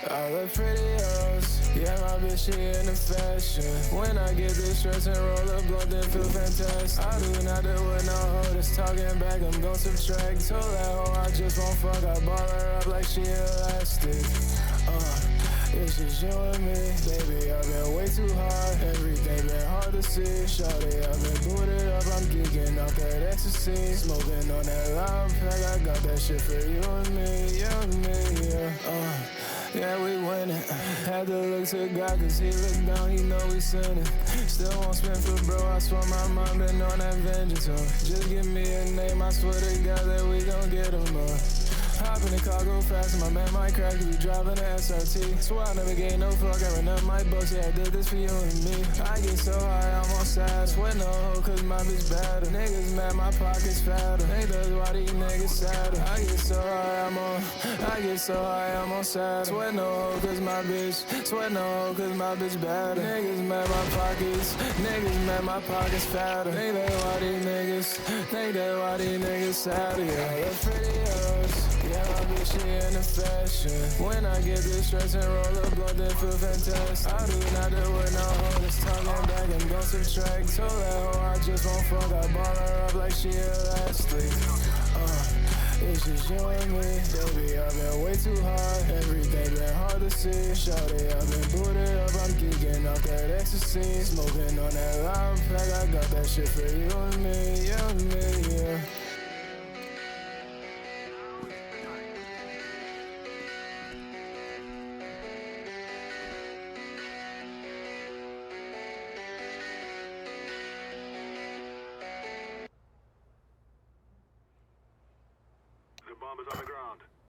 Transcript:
I look pretty hoes, yeah, my bitch, she in the fashion. When I get this stress and roll up, blunt, then feel fantastic. I do not do with no hoe that's talking back, I'm gon' subtract. Told that hoe I just won't fuck, I ball her up like she elastic. It's just you and me, baby, I've been way too hard. Everything been hard to see. Shawty, I've been booted up, I'm geeking off that ecstasy. Smoking on that loud pack, I got that shit for you and me, yeah. Yeah, we winning. Had to look to God, cause he looked down, he know we sinning. Still won't spend for bro, I swear my mind been on that vengeance. Just give me a name, I swear to God that we gon' get him. Hop in the car, go fast, and my man might crack, we driving an SRT. Swear I never gave no fuck, I ran up my bucks, yeah, I did this for you and me. I get so high, I'm on sad, swear no hoe, cause my bitch better. Niggas mad, my pockets fatter, ain't that's why these niggas sadder. I get so high, I'm on sad. Swear no hoe, cause my bitch, swear no hoe, cause my bitch better. Niggas mad, my pockets fatter. Think that why these niggas sadder, yeah. Look pretty hoes. Yeah, my bitch, she in the fashion. When I get this stress and roll up, blunt, then feel fantastic. I do not do with no hoe that's talking back, I'm gon' subtract. Told that hoe I just won't fuck, I ball her up like she elastic. It's just you and me, baby, I've been way too hard. Everything been hard to see. Shawty, I've been booted up, I'm geeking off that ecstasy. Smoking on that loud pack, I got that shit for you and me, yeah. The bomb is on the ground.